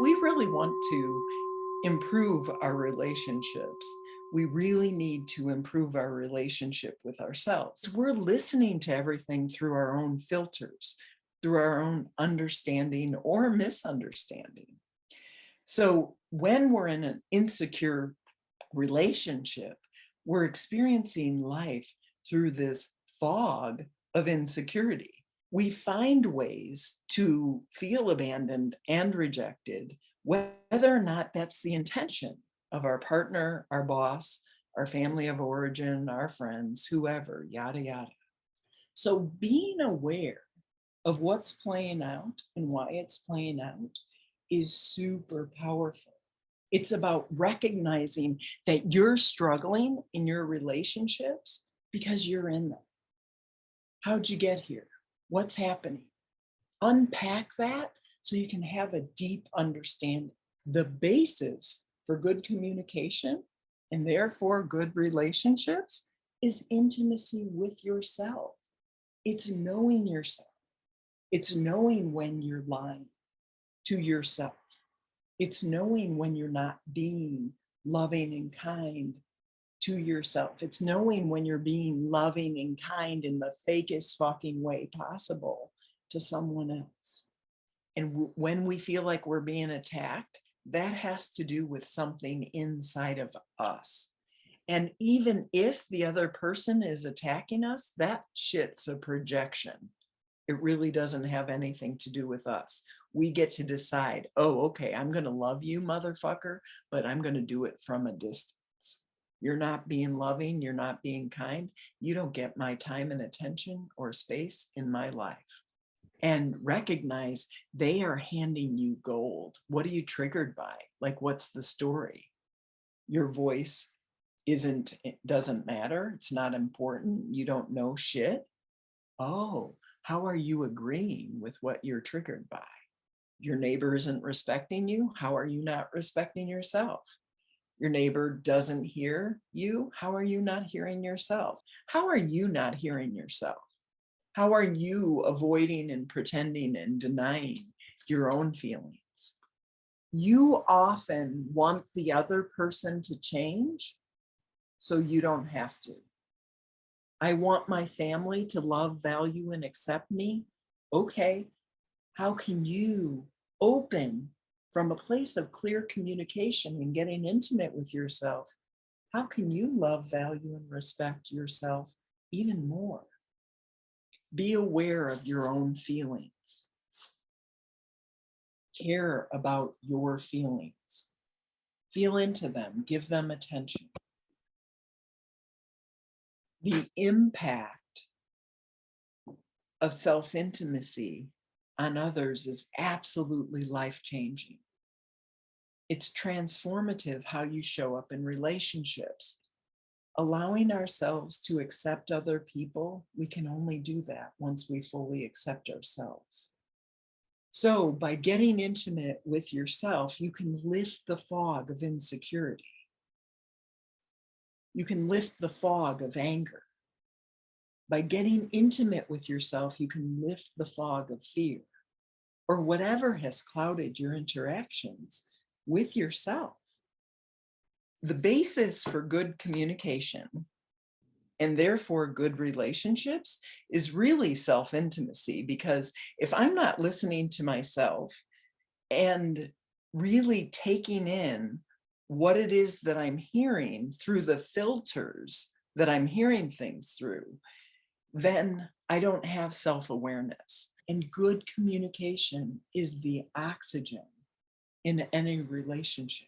we really want to improve our relationships, we really need to improve our relationship with ourselves. We're listening to everything through our own filters, through our own understanding or misunderstanding. So when we're in an insecure relationship, we're experiencing life through this fog of insecurity. We find ways to feel abandoned and rejected, whether or not that's the intention of our partner, our boss, our family of origin, our friends, whoever, yada, yada. So being aware of what's playing out and why it's playing out is super powerful. It's about recognizing that you're struggling in your relationships because you're in them. How'd you get here? What's happening? Unpack that so you can have a deep understanding. The basis for good communication and therefore good relationships is intimacy with yourself. It's knowing yourself. It's knowing when you're lying to yourself. It's knowing when you're not being loving and kind to yourself. It's knowing when you're being loving and kind in the fakest fucking way possible to someone else. And when we feel like we're being attacked, that has to do with something inside of us. And even if the other person is attacking us, that shit's a projection. It really doesn't have anything to do with us. We get to decide, oh, okay, I'm going to love you, motherfucker, but I'm going to do it from a distance. You're not being loving, you're not being kind. You don't get my time and attention or space in my life. And recognize they are handing you gold. What are you triggered by? Like, what's the story? Your voice doesn't matter. It's not important. You don't know shit. Oh, how are you agreeing with what you're triggered by? Your neighbor isn't respecting you. How are you not respecting yourself? Your neighbor doesn't hear you. How are you not hearing yourself? How are you not hearing yourself? How are you avoiding and pretending and denying your own feelings? You often want the other person to change so you don't have to. I want my family to love, value, and accept me. Okay, how can you open from a place of clear communication and getting intimate with yourself? How can you love, value, and respect yourself even more? Be aware of your own feelings. Care about your feelings. Feel into them, give them attention. The impact of self-intimacy on others is absolutely life-changing. It's transformative how you show up in relationships. Allowing ourselves to accept other people, we can only do that once we fully accept ourselves. So by getting intimate with yourself, you can lift the fog of insecurity. You can lift the fog of anger. By getting intimate with yourself, you can lift the fog of fear or whatever has clouded your interactions with yourself. The basis for good communication and therefore good relationships is really self-intimacy, because if I'm not listening to myself and really taking in what it is that I'm hearing through the filters that I'm hearing things through, then I don't have self-awareness. And good communication is the oxygen in any relationship.